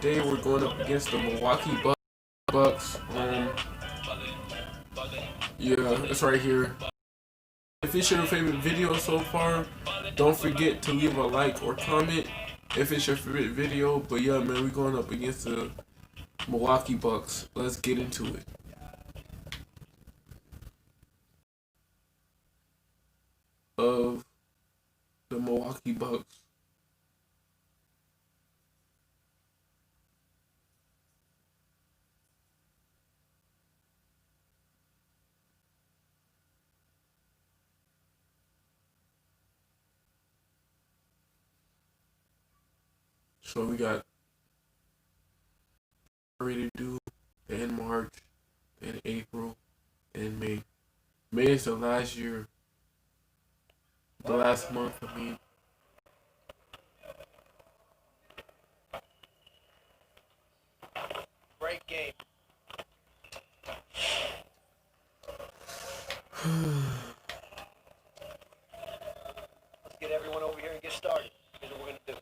today we're going up against the Milwaukee Bucks. Yeah, it's right here. If it's your favorite video so far, don't forget to leave a like or comment if it's your favorite video. But yeah, man, we're going up against the Milwaukee Bucks. Let's get into it. Of the Milwaukee Bucks. So we got ready to do in March, in April, and May. May is the last year, the last month. I mean, great game. Let's get everyone over here and get started. Here's what we're gonna do.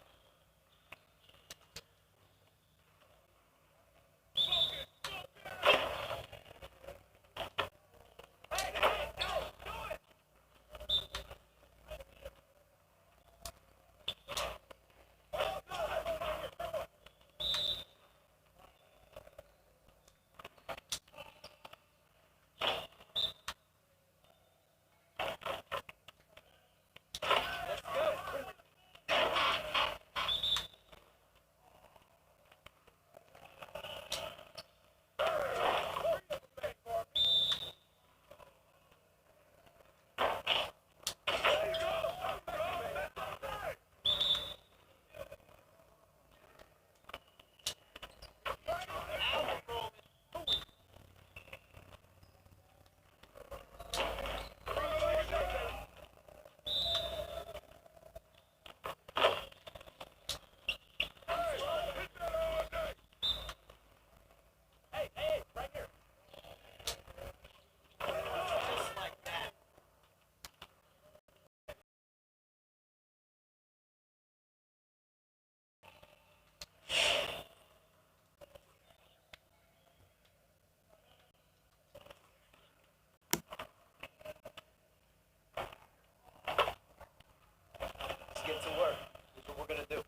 Let's get to work. Here's what we're gonna do.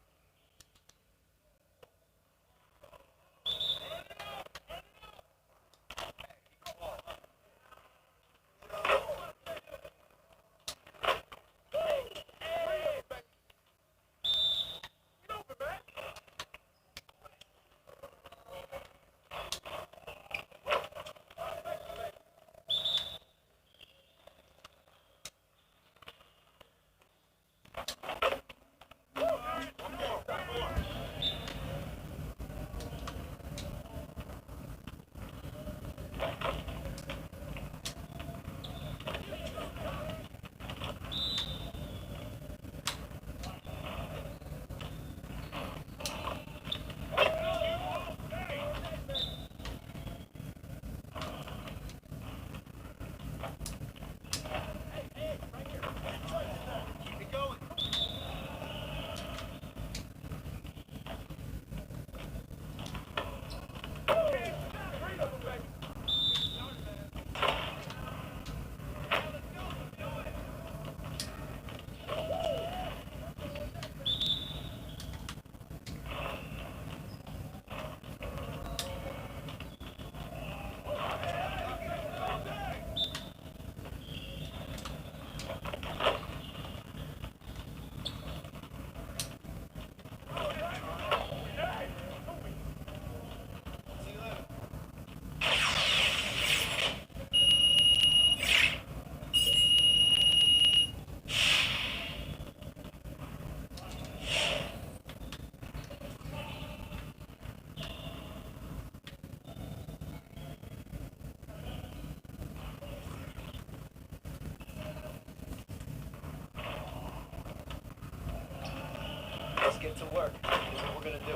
Let's get to work. Here's what we're gonna do.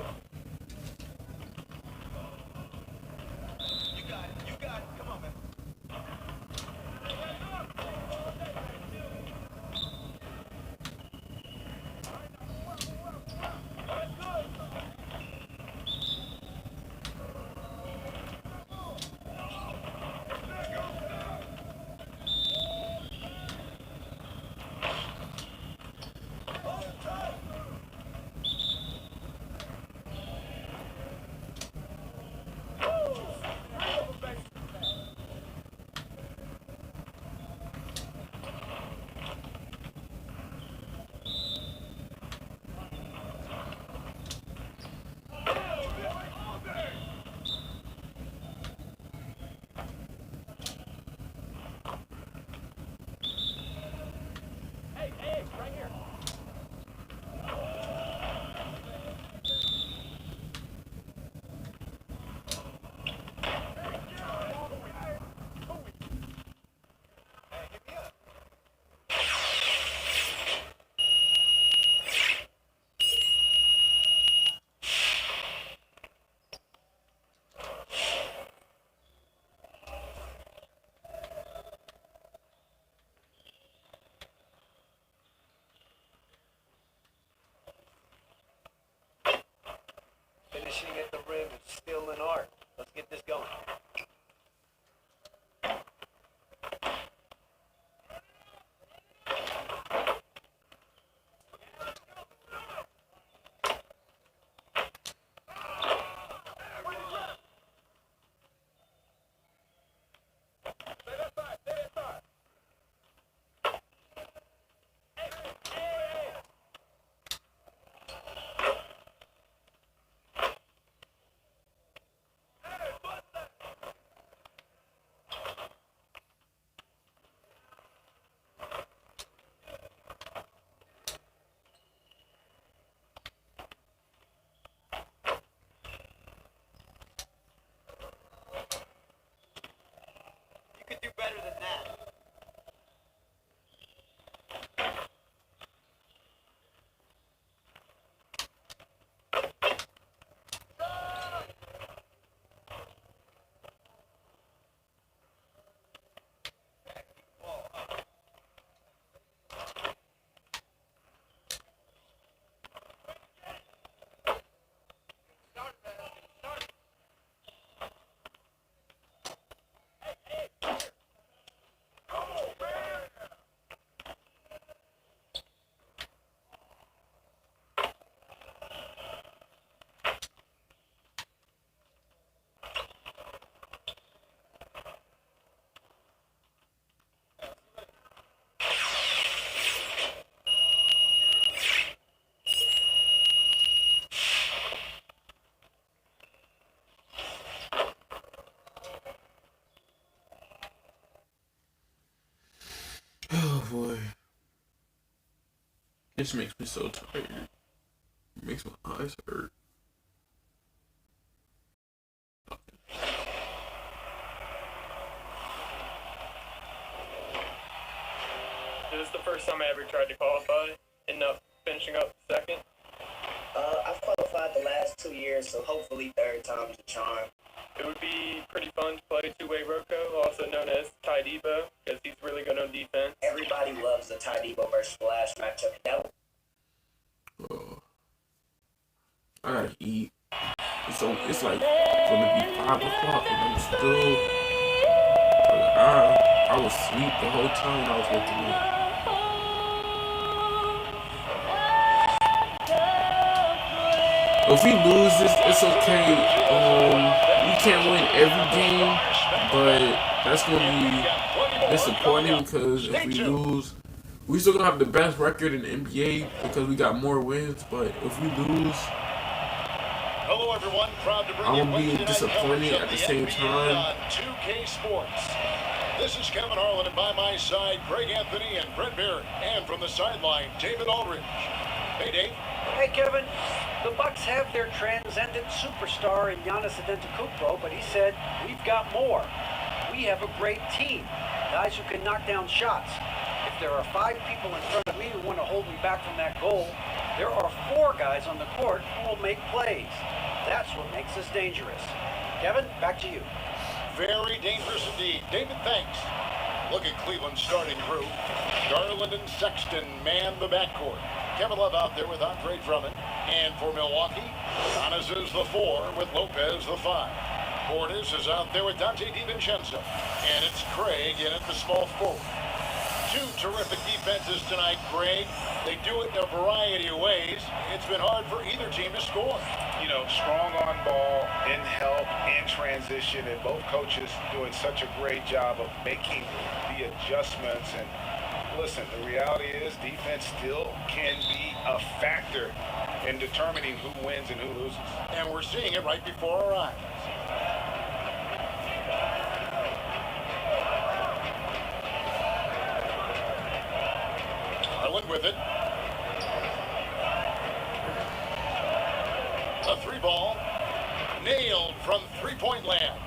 You got it. You got it. Come on, man. Finishing at the rim is still an art. Let's get this going. You could do better than that. Oh boy. This makes me so tired. It makes my eyes hurt. This is the first time I ever tried to qualify. Ended up finishing up second. I've qualified the last 2 years, so hopefully third time's a charm. It would be pretty fun to play two-way Rocco, also known as Ty Debo, because he's really good on defense. Everybody loves the Ty Debo versus Flash matchup. That I gotta eat. It's like gonna be 5 o'clock and I'm still. I was asleep the whole time I was waking up. If we lose this, it's okay. We can't win every game, but that's gonna be disappointing because if we lose, we still gonna have the best record in the NBA because we got more wins. But if we lose, Hello, everyone. Proud to bring I'm gonna you be disappointed at the same time. On 2K Sports. This is Kevin Harlan, and by my side, Greg Anthony and Brett Barrett, and from the sideline, David Aldridge. Hey, Dave. Hey, Kevin. The Bucks have their transcendent superstar in Giannis Antetokounmpo, but he said, we've got more. We have a great team, guys who can knock down shots. If there are 5 people in front of me who want to hold me back from that goal, there are 4 guys on the court who will make plays. That's what makes us dangerous. Kevin, back to you. Very dangerous indeed. David, thanks. Look at Cleveland's starting crew. Garland and Sexton man the backcourt. Kevin Love out there with Andre Drummond. And for Milwaukee, Giannis is the 4 with Lopez the 5. Portis is out there with Dante DiVincenzo. And it's Craig in at the small forward. 2 terrific defenses tonight, Craig. They do it in a variety of ways. It's been hard for either team to score. You know, strong on ball, in help, in transition, and both coaches doing such a great job of making the adjustments. And listen, the reality is defense still can be a factor in determining who wins and who loses. And we're seeing it right before our eyes. Garland with it. A 3-ball. Nailed from three-point land.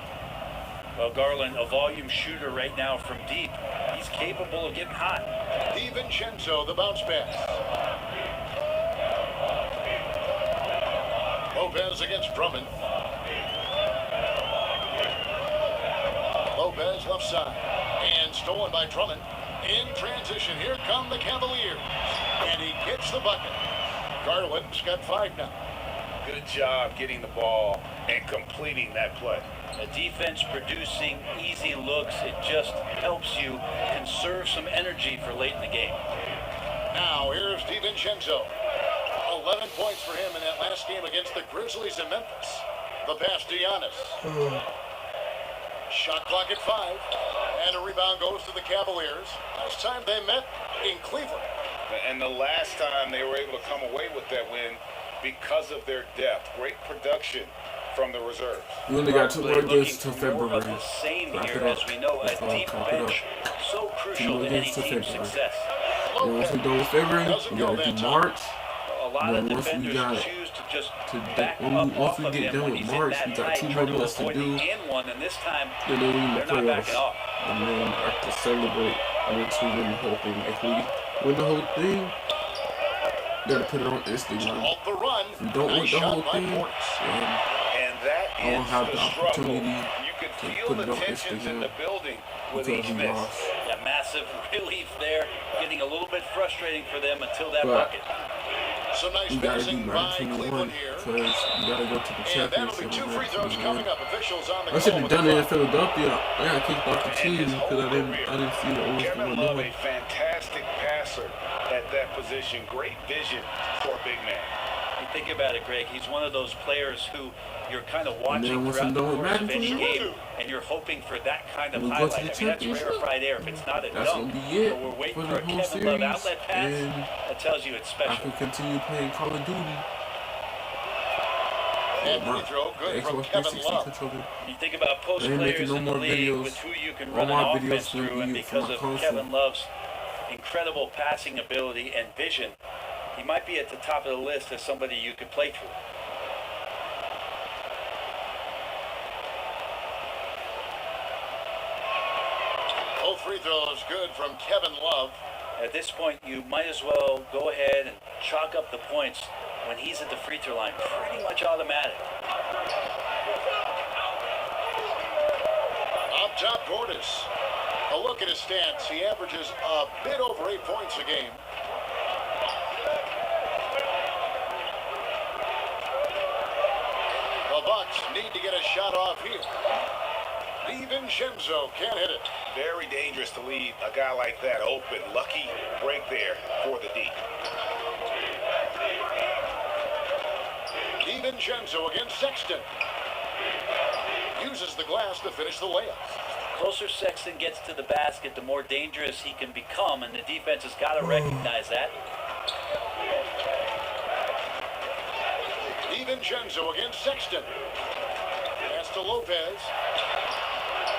Well, Garland, a volume shooter right now from deep. He's capable of getting hot. DiVincenzo, the bounce pass. Lopez against Drummond. Lopez left side. And stolen by Drummond. In transition, here come the Cavaliers. And he gets the bucket. Garland's got 5 now. Good job getting the ball and completing that play. A defense producing easy looks, it just helps you conserve some energy for late in the game. Now here's DiVincenzo. 11 points for him in that last game against the Grizzlies in Memphis. The pass to Giannis. Shot clock at 5. And a rebound goes to the Cavaliers. Last time they met in Cleveland. And the last time they were able to come away with that win because of their depth. Great production from the reserves. We only got 2 more games till More February. of the same Wrap here, it up. as we know, a That's all. deep Wrap it up. bench so 2 crucial more to any games till team's February. success. And once we done with February, we gotta do March. A lot of Then once we defenders got choose to just to back when up we, once off we of get him done when with he's in March, that we got tight, 2 try more to months to avoid do. the and one, and this time Then we in the they're not backing playoffs. off. And then after celebrate, once we win the whole thing. If we win the whole thing, gotta put it on Instagram. Off the run. If we don't win Nice the shot whole by thing, Portis. then And that I don't is have the the struggle. opportunity You could to feel put the it on tensions in Instagram the building with because each we miss. lost. Yeah, massive relief there, getting a little bit frustrating for them until that But bucket. Some nice we gotta do finishing by 9-21 Cleveland here. because we gotta go to the And that'll be championship. 2 free throws coming up. Officials on the I should call have with done the it in clock. Philadelphia. I got kicked off the And team his because whole I didn't see what was Kevin going Love, on. a fantastic passer at that position. Great vision for a big man. You think about it, Greg, he's one of those players who you're kind of watching then once throughout you the know what course of matters any to you, game, and you're hoping for that kind of when we go to highlight. the I mean, that's championship, rarefied air. If it's not a that's dunk, gonna be it but we're waiting for for the a whole Kevin Love series, outlet pass, and that tells you it's I special. can continue playing Call of Duty. And My free throw good from Xbox Kevin 360 Love. controller. You think about post They ain't players making no in the more league videos. with who you can All run my an videos offense will through, be and for because my of console. Kevin Love's incredible passing ability and vision, he might be at the top of the list as somebody you could play through. Both free throws good from Kevin Love. At this point, you might as well go ahead and chalk up the points when he's at the free throw line. Pretty much automatic. Up top, Portis. A look at his stats. He averages a bit over 8 points a game. The Bucks need to get a shot off here. DiVincenzo can't hit it. Very dangerous to leave a guy like that open. Lucky break there for the D. DiVincenzo against Sexton. Uses the glass to finish the layup. Closer Sexton gets to the basket, the more dangerous he can become, and the defense has got to recognize that. DiVincenzo against Sexton. Pass to Lopez.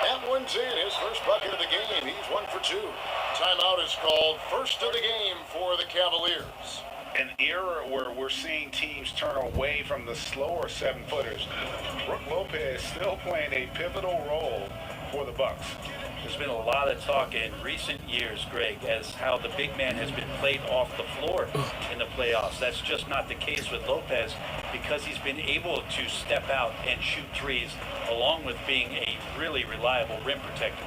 That one's in. His first bucket of the game. He's 1 for 2. Timeout is called. First of the game for the Cavaliers. An era where we're seeing teams turn away from the slower 7-footers. Brook Lopez still playing a pivotal role for the Bucks. There's been a lot of talk in recent years, Greg, as how the big man has been played off the floor in the playoffs. That's just not the case with Lopez because he's been able to step out and shoot threes along with being a really reliable rim protector.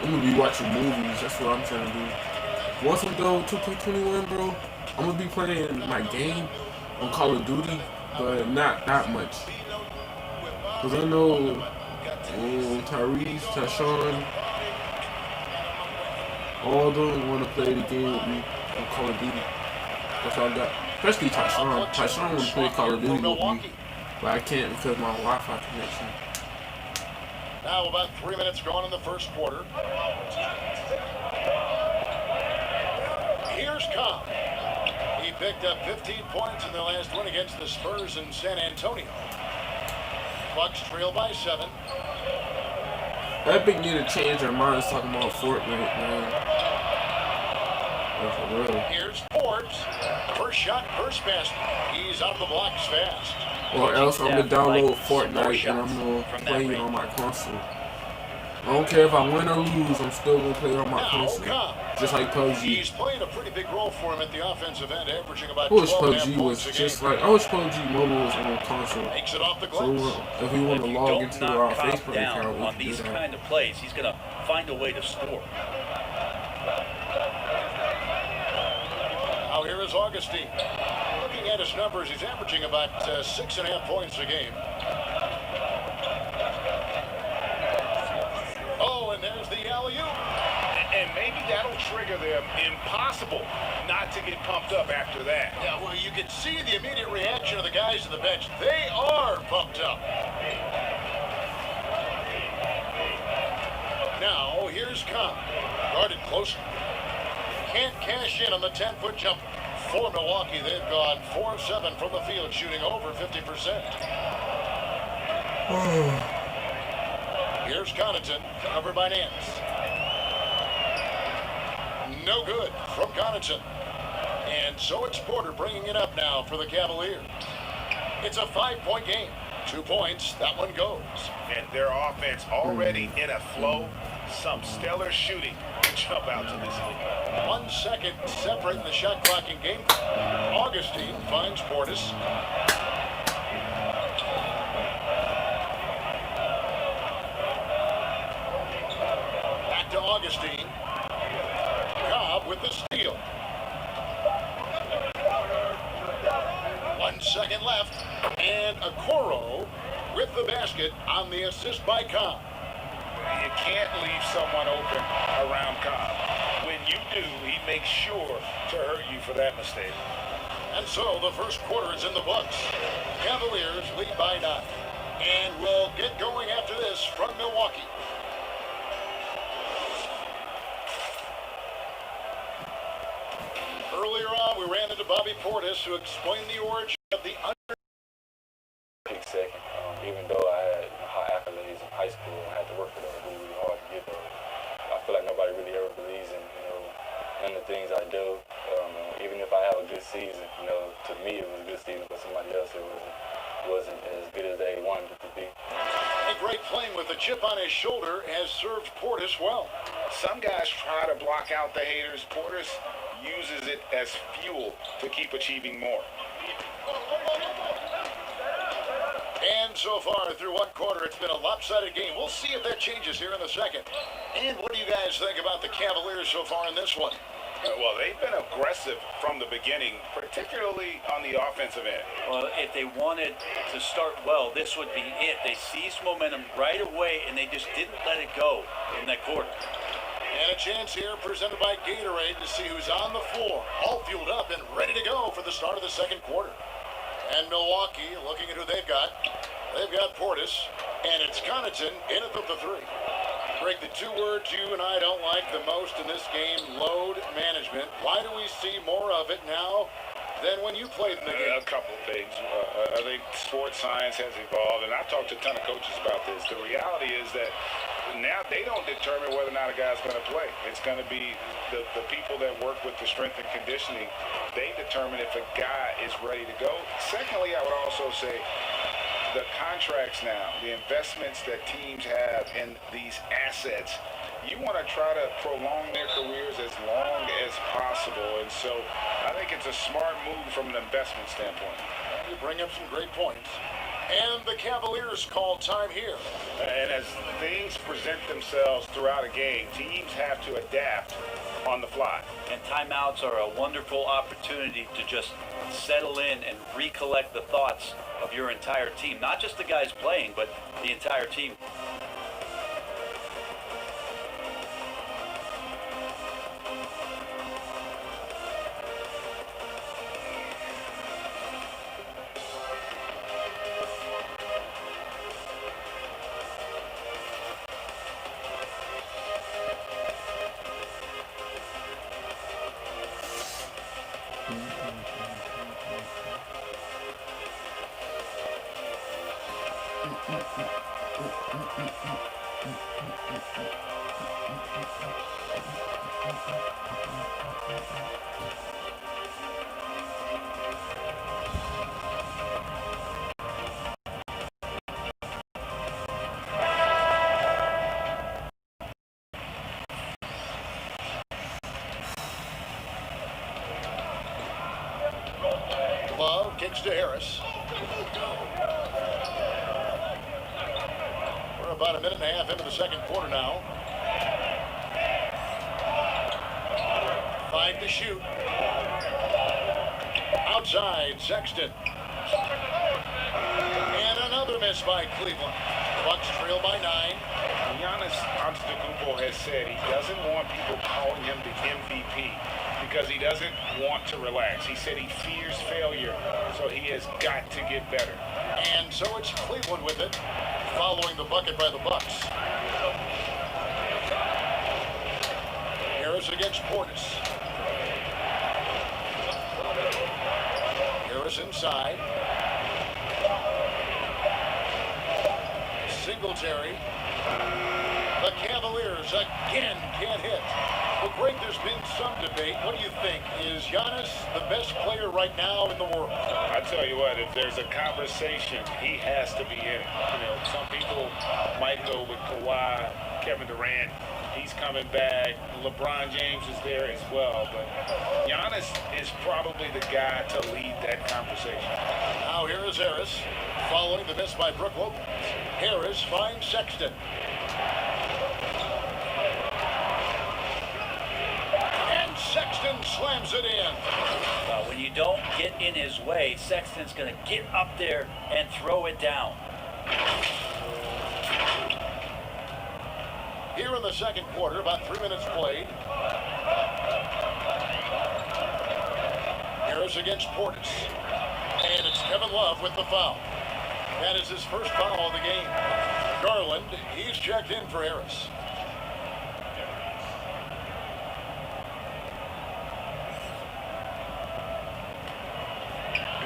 I'm gonna be watching movies. That's what I'm trying to do. Once I'm done with 2K21, bro, I'm gonna be playing my game on Call of Duty, but not that much. Cause I know Tyrese, Tyshawn, all of them want to play the game with me on Call of Duty. That's all I got. Especially Tyshawn. Tyshawn want to play Call of Duty with me, but I can't because my Wi-Fi connection. Now about 3 minutes gone in the first quarter. Here's Cobb. He picked up 15 points in their last win against the Spurs in San Antonio. Bucks trail by 7. Epic need to change their minds talking about Fortnite, man. That's for real. Here's Forbes. First shot, first pass. He's out of the blocks fast. Or else I'm gonna download Like Fortnite and I'm shots gonna from that play it range. on my console. I don't care if I win or lose, I'm still gonna play on my Now, console. Cobb. Just like PUBG. He's playing a pretty big role for him at the offensive end, averaging about I wish 12 PUBG was just like, I wish PUBG Mobile was on console. Makes it off the So glass. if we want to If you log don't into knock our Cobb Facebook down account, we on can do these that. kind of plays, he's going to find a way to score. Now here is Augustine. Looking at his numbers, he's averaging about 6.5 points a game. Oh, and there's the alley-oop. And maybe that'll trigger them. Impossible not to get pumped up after that. Yeah, well, you can see the immediate reaction of the guys on the bench. They are pumped up. Now, here's Cobb. Guarded closely. Can't cash in on the 10-foot jump. For Milwaukee, they've gone 4 of 7 from the field, shooting over 50%. Here's Connaughton, covered by Nance. No good from Connaughton. And so it's Porter bringing it up now for the Cavaliers. It's a 5-point game. 2 points, that one goes. And their offense already in a flow. Some stellar shooting to jump out to this league. 1 second separating the shot clock in game. Augustine finds Portis. Back to Augustine. Cobb with the steal. 1 second left. And Okoro with the basket on the assist by Cobb. You can't leave someone open around Cobb. When you do, he makes sure to hurt you for that mistake. And so the first quarter is in the books. Cavaliers lead by 9. And we'll get going after this from Milwaukee. Earlier on, we ran into Bobby Portis, who explained the origin of the Pick second. Even though I had high accolades in high school, I had to work for them really, really hard to get there. I feel like nobody really ever believes in, none of the things I do. Even if I have a good season, to me it was a good season, but somebody else it wasn't as good as they wanted it to be. A great playing with a chip on his shoulder has served Portis well. Some guys try to block out the haters. Portis uses it as fuel to keep achieving more. And so far, through one quarter, it's been a lopsided game. We'll see if that changes here in the second. And what do you guys think about the Cavaliers so far in this one? Well, they've been aggressive from the beginning, particularly on the offensive end. Well, if they wanted to start well, this would be it. They seized momentum right away, and they just didn't let it go in that quarter. And a chance here presented by Gatorade to see who's on the floor, all fueled up and ready to go for the start of the second quarter. And Milwaukee, looking at who they've got Portis, and it's Connaughton in at the 3. Greg, the 2 words you and I don't like the most in this game, load management. Why do we see more of it now than when you played in the game? A couple of things. I think sports science has evolved, and I've talked to a ton of coaches about this. The reality is that now they don't determine whether or not a guy's going to play. It's going to be the people that work with the strength and conditioning. They determine if a guy is ready to go. Secondly, I would also say the contracts now, the investments that teams have in these assets, you want to try to prolong their careers as long as possible. And so I think it's a smart move from an investment standpoint. You bring up some great points. And the Cavaliers call time here. And as things present themselves throughout a game, teams have to adapt on the fly. And timeouts are a wonderful opportunity to just settle in and recollect the thoughts of your entire team. Not just the guys playing, but the entire team. Love kicks to Harris. We're about a minute and a half into the second quarter now. 5 to shoot. Outside, Sexton. And another miss by Cleveland. Bucks trail by 9. Giannis Antetokounmpo has said he doesn't want people calling him the MVP because he doesn't want to relax. He said he fears failure, so he has got to get better. And so it's Cleveland with it, following the bucket by the Bucks. Harris against Portis. Harris inside. Singletary. The Cavaliers again can't hit. Well, Greg, there's been some debate. What do you think? Is Giannis the best player right now in the world? I tell you what, if there's a conversation, he has to be in it. You know, some people might go with Kawhi, Kevin Durant. He's coming back. LeBron James is there as well. But Giannis is probably the guy to lead that conversation. Now here is Harris, following the miss by Brook Lopez. Harris finds Sexton. And Sexton slams it in. When you don't get in his way, Sexton's going to get up there and throw it down. Here in the second quarter, about 3 minutes played. Harris against Portis. And it's Kevin Love with the foul. That is his first foul of the game. Garland, he's checked in for Harris.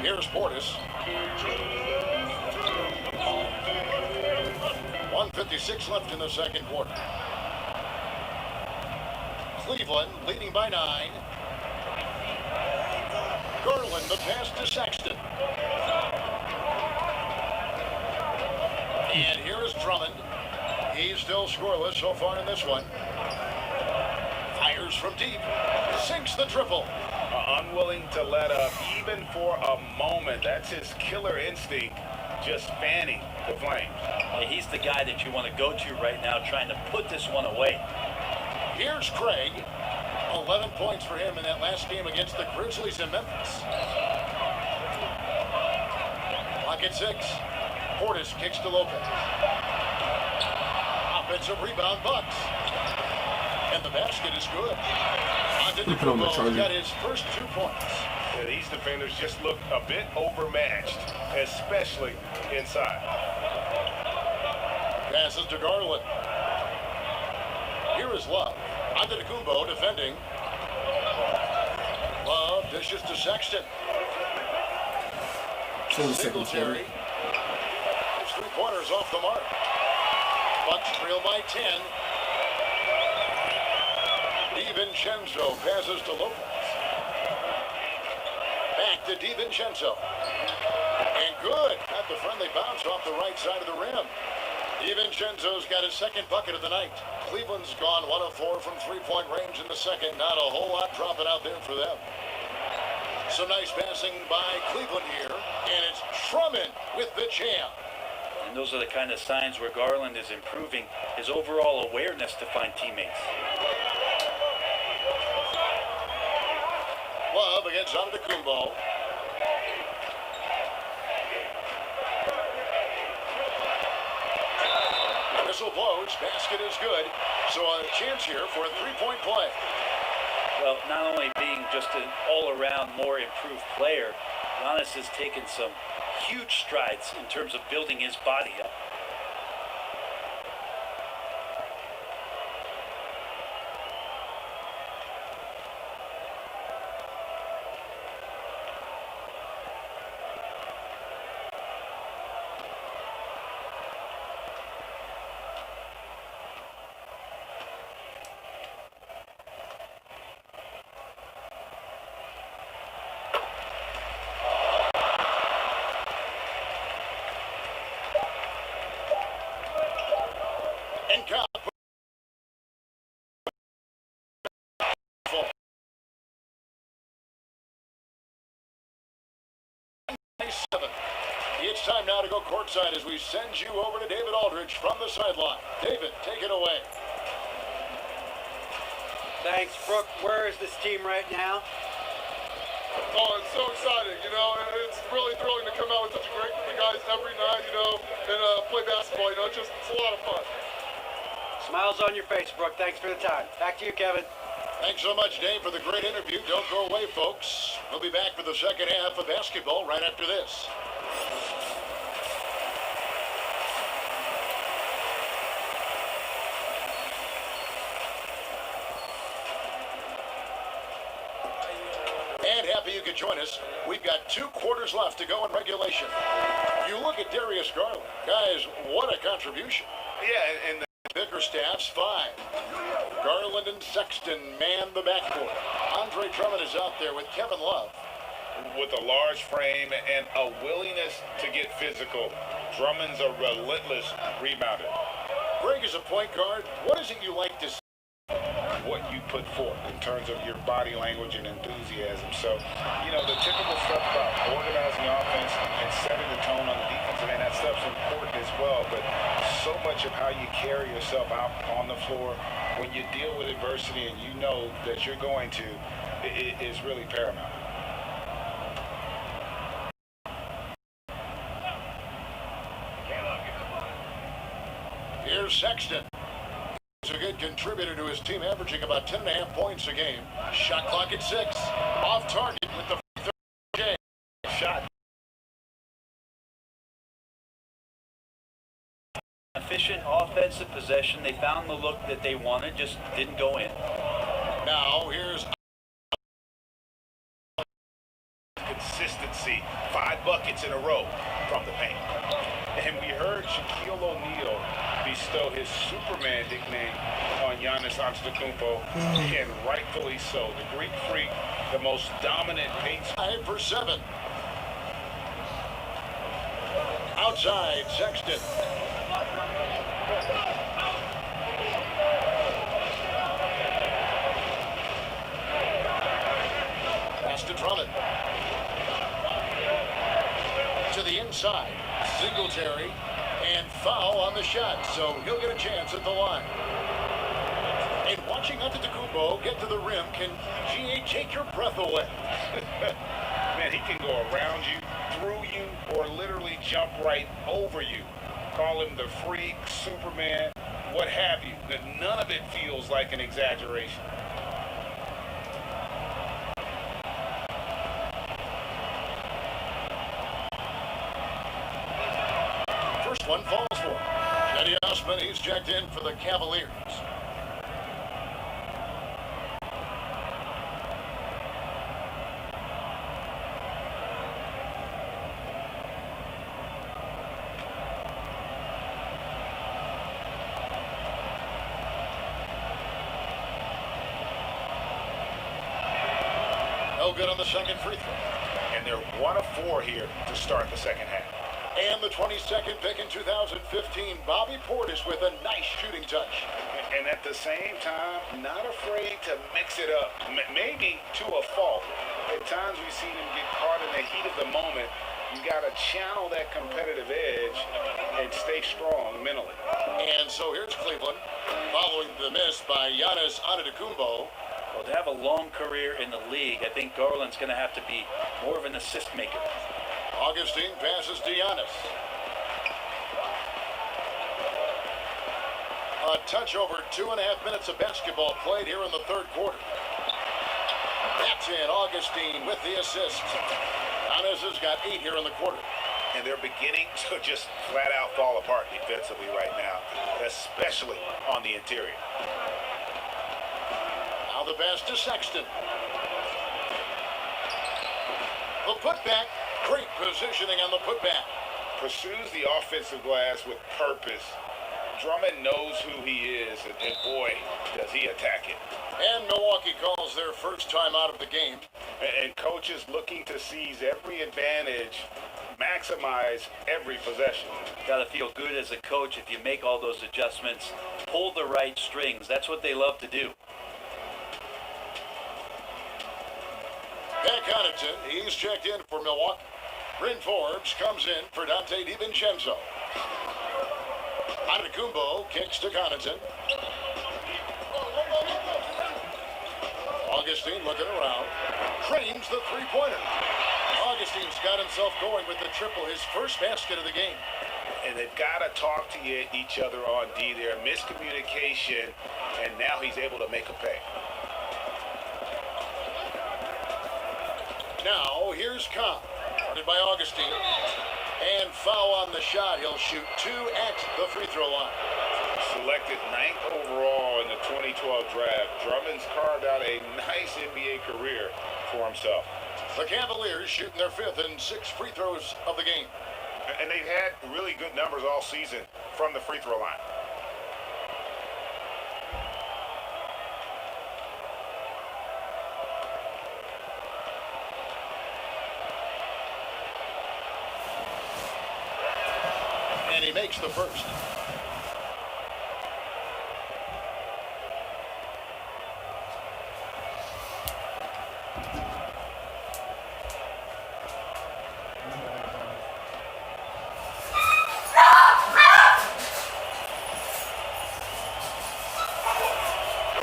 Here's Portis. 1:56 left in the second quarter. Cleveland leading by 9. Garland, the pass to Sexton. And here is Drummond. He's still scoreless so far in this one. Fires from deep. Sinks the triple. Unwilling to let up even for a moment. That's his killer instinct, just fanning the flames. He's the guy that you want to go to right now, trying to put this one away. Here's Craig. 11 points for him in that last game against the Grizzlies in Memphis. Clock at 6. Portis kicks to Lopez. Offensive rebound, Bucks. And the basket is good. Antetokounmpo got his first 2 points. Yeah, these defenders just look a bit overmatched, especially inside. Passes to Garland. Here is Love. Antetokounmpo defending. Love dishes to Sexton. Singletary. His 3-pointers off the mark. Bucks trail by 10. DiVincenzo passes to Lopez. Back to DiVincenzo. And good. Got the friendly bounce off the right side of the rim. DiVincenzo's got his second bucket of the night. Cleveland's gone 1 of 4 from 3-point range in the second. Not a whole lot dropping out there for them. Some nice passing by Cleveland here. And it's Drummond with the jam. And those are the kind of signs where Garland is improving his overall awareness to find teammates. Love against Antetokounmpo. Whistle blows. Basket is good. So a chance here for a 3-point play. Well, not only being just an all-around more improved player, Giannis has taken some huge strides in terms of building his body up. 37. It's time now to go courtside as we send you over to David Aldridge from the sideline. David, take it away. Thanks, Brooke. Where is this team right now? Oh, it's so exciting, you know, and it's really thrilling to come out with such a great group of guys every night, you know, and play basketball, you know, it's a lot of fun. Smiles on your face, Brooke. Thanks for the time. Back to you, Kevin. Thanks so much, Dave, for the great interview. Don't go away, folks. We'll be back for the second half of basketball right after this. And happy you could join us. We've got 2 quarters left to go in regulation. You look at Darius Garland. Guys, what a contribution. Yeah, and the Bickerstaff's 5. Garland and Sexton man the backcourt. Andre Drummond is out there with Kevin Love. with a large frame and a willingness to get physical, Drummond's a relentless rebounder. Greg is a point guard. What is it you like to see? What you put forth in terms of your body language and enthusiasm. So, you know, the typical stuff about organizing offense and setting the tone on the defensive end, that stuff's important as well. But so much of how you carry yourself out on the floor when you deal with adversity and you know that you're going to is really paramount. Here's Sexton. He's a good contributor to his team, averaging about 10.5 points a game. Shot clock at 6. Off target with the third game. Shot. Efficient offensive possession. They found the look that they wanted, just didn't go in. Now here's Consistency. 5 buckets in a row from the paint. And we heard Shaquille O'Neal bestow his Superman nickname on Giannis Antetokounmpo, and rightfully so. The Greek Freak, the most dominant paint. 5 for 7. Outside, Sexton. Pass to Drummond. To the inside, Singletary, and foul on the shot, so he'll get a chance at the line. And watching Antetokounmpo get to the rim can take your breath away. Man, he can go around you, through you, or literally jump right over you. Call him the freak, Superman, what have you. None of it feels like an exaggeration. First one falls for him. Cedi Osman, he's checked in for the Cavaliers. No good on the second free throw. And they're 1 of 4 here to start the second half. And the 22nd pick in 2015, Bobby Portis with a nice shooting touch. And at the same time, not afraid to mix it up. Maybe to a fault. At times we've seen him get caught in the heat of the moment. You got to channel that competitive edge and stay strong mentally. And so here's Cleveland, following the miss by Giannis Antetokounmpo. Well, to have a long career in the league, I think Garland's going to have to be more of an assist maker. Augustine passes to Giannis. A touch over 2.5 minutes of basketball played here in the third quarter. That's in. Augustine with the assist. Giannis has got 8 here in the quarter. And they're beginning to just flat out fall apart defensively right now, especially on the interior. Now the pass to Sexton. The putback. Great positioning on the putback. Pursues the offensive glass with purpose. Drummond knows who he is, and boy, does he attack it. And Milwaukee calls their first time out of the game. And coaches looking to seize every advantage, maximize every possession. Got to feel good as a coach if you make all those adjustments, pull the right strings. That's what they love to do. Pat Connaughton, he's checked in for Milwaukee. Bryn Forbes comes in for Dante DiVincenzo. Antetokounmpo kicks to Connaughton. Augustine looking around. Trains the three-pointer. Augustine's got himself going with the triple, his first basket of the game. And they've got to talk to each other on D there. Miscommunication, and now he's able to make a pay. Now, here's Cobb, guarded by Augustine. And foul on the shot. He'll shoot 2 at the free throw line. Selected 9th overall in the 2012 draft, Drummond's carved out a nice NBA career for himself. The Cavaliers shooting their 5th and 6th free throws of the game. And they've had really good numbers all season from the free throw line. And he makes the first.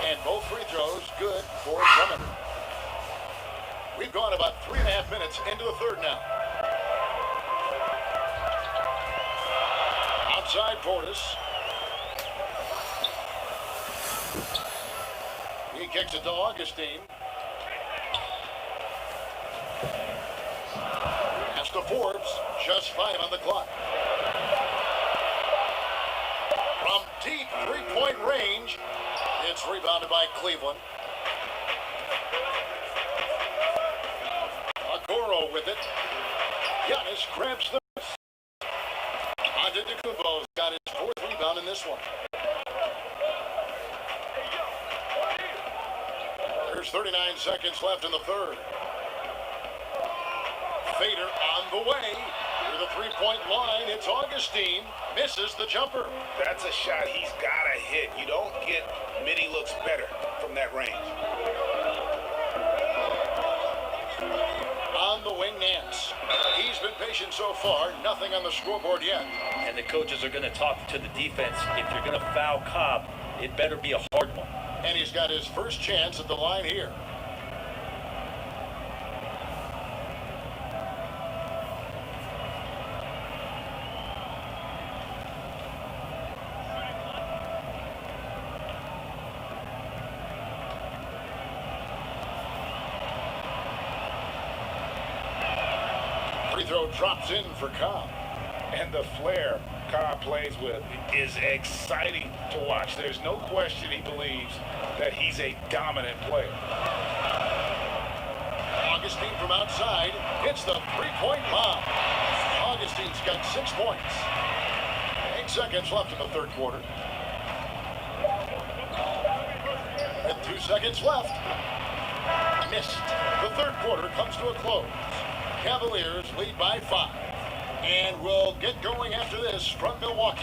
And both free throws good for Drummond. We've gone about 3.5 minutes into the third now. Outside Portis. He kicks it to Augustine. Pass to Forbes. Just 5 on the clock. From deep three-point range, it's rebounded by Cleveland. Agoro with it. Giannis grabs the miss. Antetokounmpo's got his 4th rebound in this one. There's 39 seconds left in the third. Fader on the way. To the three-point line, it's Augustine. Misses the jumper. That's a shot he's got to hit. You don't get many looks better from that range. On the wing, Nance. He's been patient so far. Nothing on the scoreboard yet. And the coaches are going to talk to the defense. If you're going to foul Cobb, it better be a hard one. And he's got his first chance at the line here. Free throw drops in for Cobb. And the flair Cobb plays with is exciting to watch. There's no question he believes that he's a dominant player. Augustine from outside hits the three-point bomb. Augustine's got 6 points. 8 seconds left in the third quarter. And 2 seconds left. Missed. The third quarter comes to a close. Cavaliers lead by 5. And we'll get going after this from Milwaukee.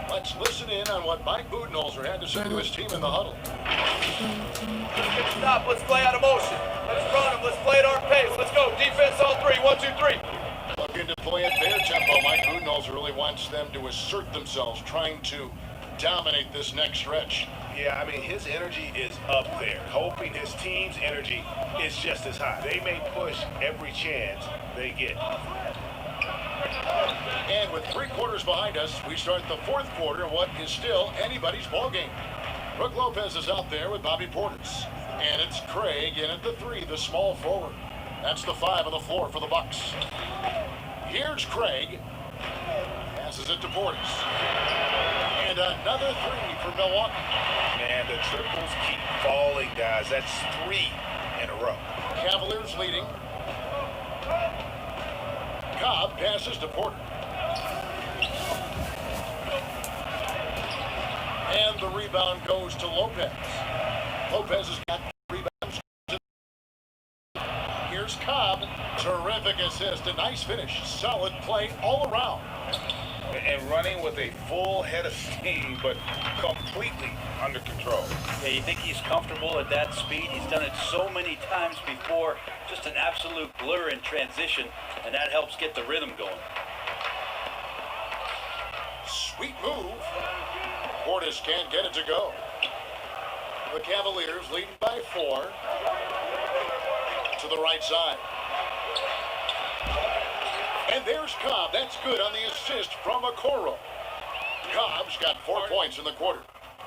Let's listen in on what Mike Budenholzer had to say to his team in the huddle. Stop. Let's play out of motion. Let's run them. Let's play at our pace. Let's go. Defense on 3. 1, 2, 3. Looking to play at their tempo. Mike Budenholzer really wants them to assert themselves, trying to dominate this next stretch. Yeah, I mean, his energy is up there, hoping his team's energy is just as high. They may push every chance they get. And with 3 quarters behind us, we start the fourth quarter in what is still anybody's ball game. Brook Lopez is out there with Bobby Portis. And it's Craig in at the 3, the small forward. That's the 5 on the floor for the Bucks. Here's Craig. Passes it to Portis. And another 3 for Milwaukee. Man, the triples keep falling, guys. That's 3 in a row. Cavaliers leading. Cobb passes to Porter. And the rebound goes to Lopez. Lopez has got rebounds. Here's Cobb. Terrific assist. A nice finish. Solid play all around. And running with a full head of steam, but completely under control. Yeah, you think he's comfortable at that speed? He's done it so many times before. Just an absolute blur in transition, and that helps get the rhythm going. Sweet move. Portis can't get it to go. The Cavaliers leading by 4. To the right side. And there's Cobb. That's good on the assist from Okoro. Cobb's got 4 points in the quarter.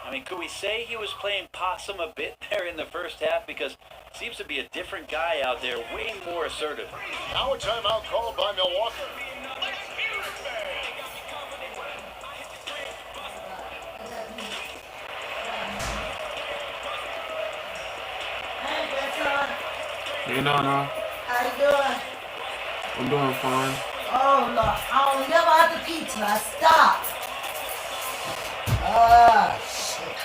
I mean, could we say he was playing possum a bit there in the first half? Because it seems to be a different guy out there, way more assertive. Now a timeout called by Milwaukee. Hey, Nana. How you doing? I'm doing fine. Oh, Lord. I don't never have to pizza. I stop. Shit.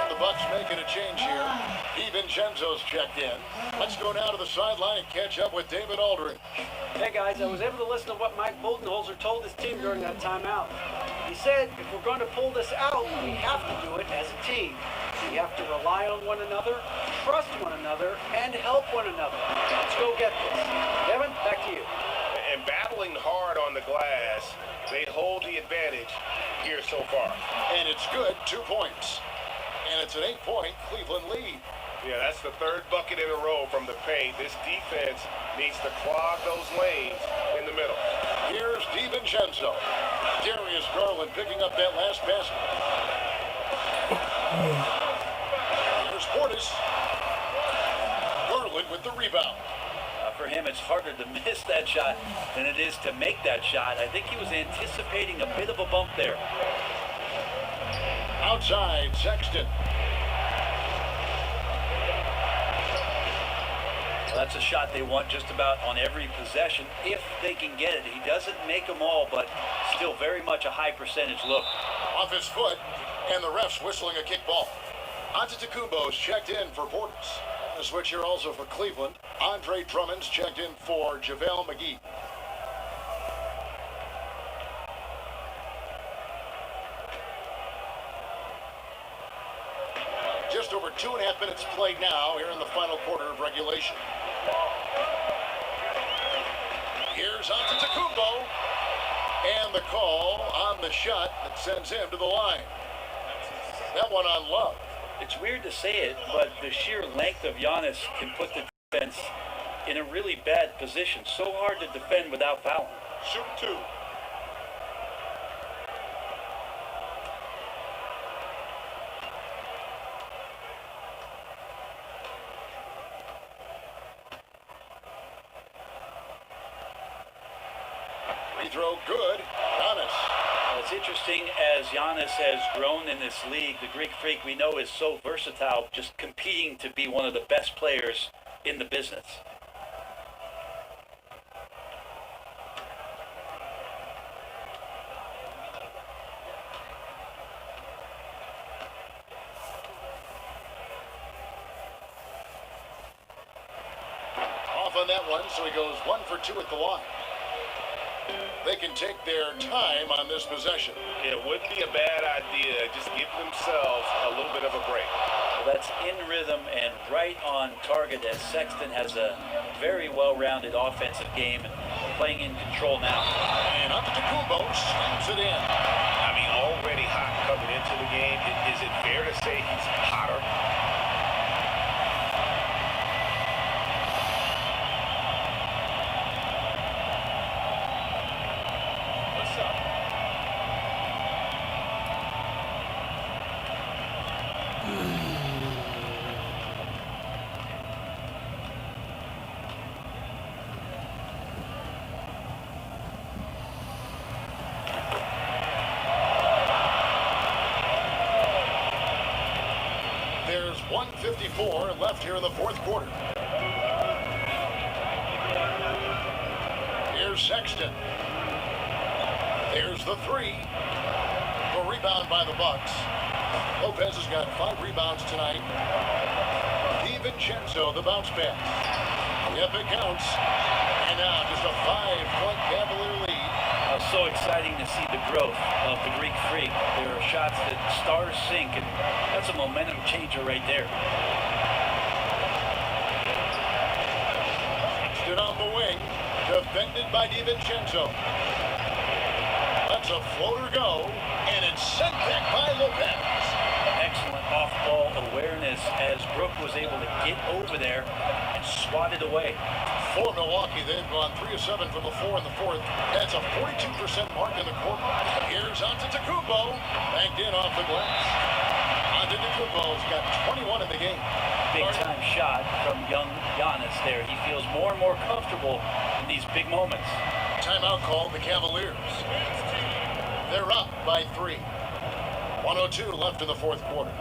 The Bucks making a change here. DiVincenzo's checked in. Let's go now to the sideline and catch up with David Aldridge. Hey guys, I was able to listen to what Mike Budenholzer told his team during that timeout. He said if we're going to pull this out, we have to do it as a team. We have to rely on one another, trust one another, and help one another. Let's go get this. Kevin, back to you. And battling hard on the glass, they hold the advantage here so far. And it's good, 2 points. And it's an 8-point Cleveland lead. Yeah, that's the third bucket in a row from the paint. This defense needs to clog those lanes in the middle. Here's DiVincenzo. Darius Garland picking up that last basket. Here's Portis. Garland with the rebound. For him, it's harder to miss that shot than it is to make that shot. I think he was anticipating a bit of a bump there. Outside, Sexton. Well, that's a shot they want just about on every possession, if they can get it. He doesn't make them all, but still very much a high percentage look. Off his foot, and the ref's whistling a kick ball. Antetokounmpo's checked in for Portis. The switch here also for Cleveland. Andre Drummond's checked in for JaVale McGee. Just over 2.5 minutes played now here in the final quarter of regulation. Here's Antetokounmpo. And the call on the shot that sends him to the line. That one on Love. It's weird to say it, but the sheer length of Giannis can put the defense in a really bad position. So hard to defend without fouling. Shoot 2. Free throw good. Giannis. It's interesting as Giannis has grown in this league. The Greek Freak we know is so versatile, just competing to be one of the best players in the business. Off on that one, so he goes 1 for 2 at the line. They can take their time on this possession. It wouldn't be a bad idea. Just give themselves a little bit of a break. Well, that's in rhythm and right on target as Sexton has a very well-rounded offensive game and playing in control now. And Antetokounmpo slams it in. I mean, already hot coming into the game. Is it fair to say he's hotter? 1:54 left here in the fourth quarter. Here's Sexton. There's the three. The rebound by the Bucks. Lopez has got 5 rebounds tonight. DiVincenzo, the bounce back. Yep, it counts. And now just a 5-point Cavalier lead. So exciting to see the growth of the Greek Freak. There are shots that stars sink, and that's a momentum changer right there. Stood on the wing, defended by DiVincenzo. Lets a floater go, and it's sent back by Lopez. Excellent off-ball awareness as Brook was able to get over there and swat it away. For Milwaukee, they've gone 3 of 7 from the 4 in the fourth. That's a 42% mark in the quarter. Here's Antetokounmpo, banked in off the glass. Antetokounmpo's got 21 in the game. Big-time shot from young Giannis there. He feels more and more comfortable in these big moments. Timeout called the Cavaliers. They're up by 3. 1:02 left in the fourth quarter.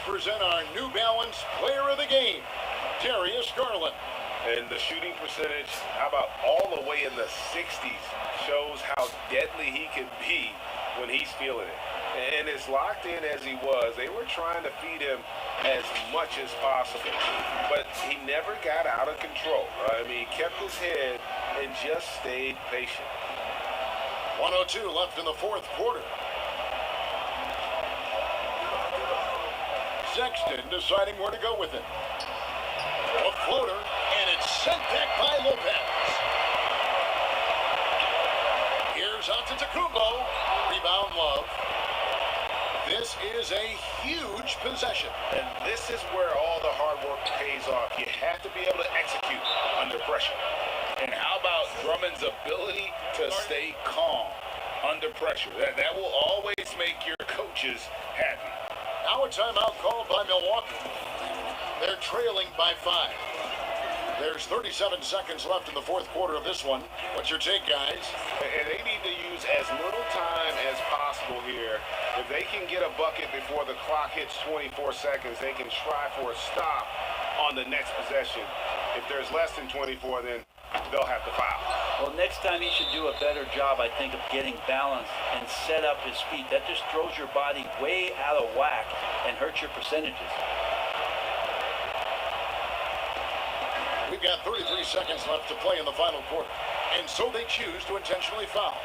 Present our New Balance Player of the Game, Darius Garland. And the shooting percentage, how about all the way in the 60s, shows how deadly he can be when he's feeling it. And as locked in as he was, they were trying to feed him as much as possible. But he never got out of control. I mean, he kept his head and just stayed patient. 1:02 left in the fourth quarter. Sexton deciding where to go with it. A floater, and it's sent back by Lopez. Here's Antetokounmpo. Rebound Love. This is a huge possession. And this is where all the hard work pays off. You have to be able to execute under pressure. And how about Drummond's ability to stay calm under pressure? That will always make your coaches happy. Now a timeout called by Milwaukee. They're trailing by 5. There's 37 seconds left in the fourth quarter of this one. What's your take, guys? And they need to use as little time as possible here. If they can get a bucket before the clock hits 24 seconds, they can try for a stop on the next possession. If there's less than 24, then they'll have to foul. Well, next time he should do a better job, I think, of getting balanced and set up his feet. That just throws your body way out of whack and hurts your percentages. We've got 33 seconds left to play in the final quarter, and so they choose to intentionally foul.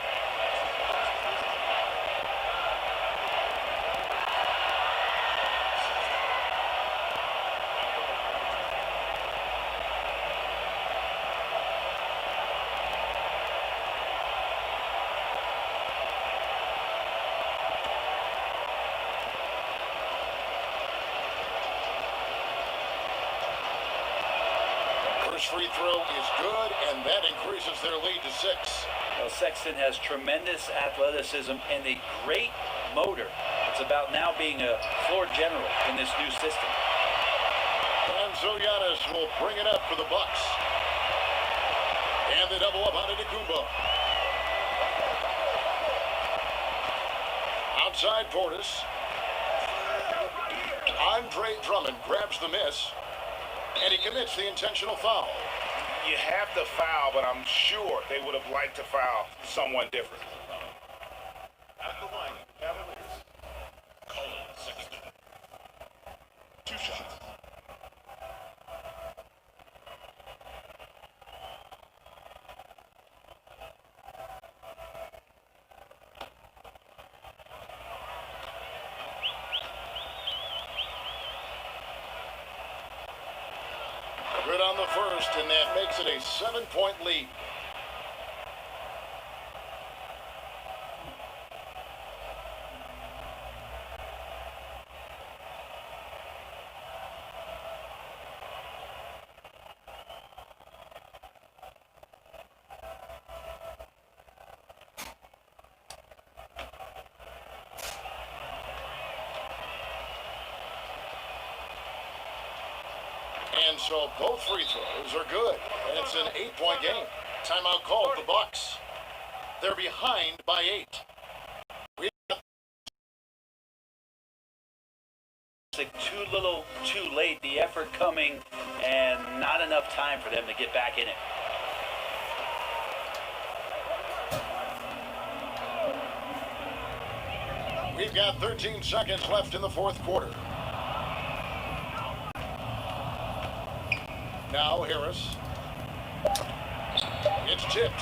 Free throw is good, and that increases their lead to 6. Well, Sexton has tremendous athleticism and a great motor. It's about now being a floor general in this new system. And so Giannis will bring it up for the Bucks. And they double up on Antetokounmpo. Outside Portis. Andre Drummond grabs the miss. And he commits the intentional foul. You have to foul, but I'm sure they would have liked to foul someone different. At the line, Cavaliers. Colin Sexton. 2 shots. good on the first, and that makes it a 7-point lead. And so both free throws are good. And it's an 8-point game. Timeout called the Bucks. They're behind by 8. It's like too late. The effort coming and not enough time for them to get back in it. We've got 13 seconds left in the fourth quarter. Now Harris. It's tipped.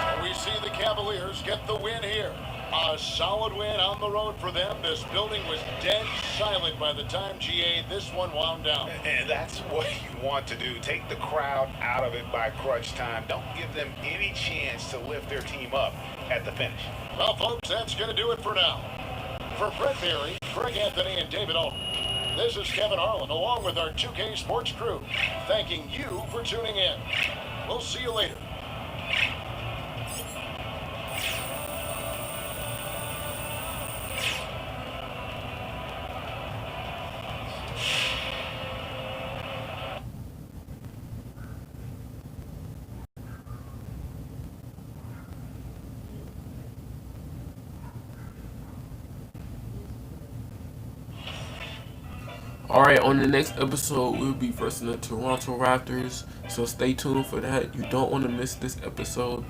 So we see the Cavaliers get the win here. A solid win on the road for them. This building was dead silent by the time GA this one wound down. And that's what you want to do. Take the crowd out of it by crunch time. Don't give them any chance to lift their team up at the finish. Well, folks, that's going to do it for now. For Brett Berry, Greg Anthony, and David Alton, this is Kevin Harlan, along with our 2K Sports crew, thanking you for tuning in. We'll see you later. Alright, on the next episode, we'll be versing the Toronto Raptors, so stay tuned for that. You don't want to miss this episode.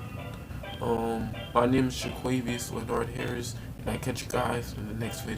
My name is Shaquavius Leonard Harris, and I catch you guys in the next video.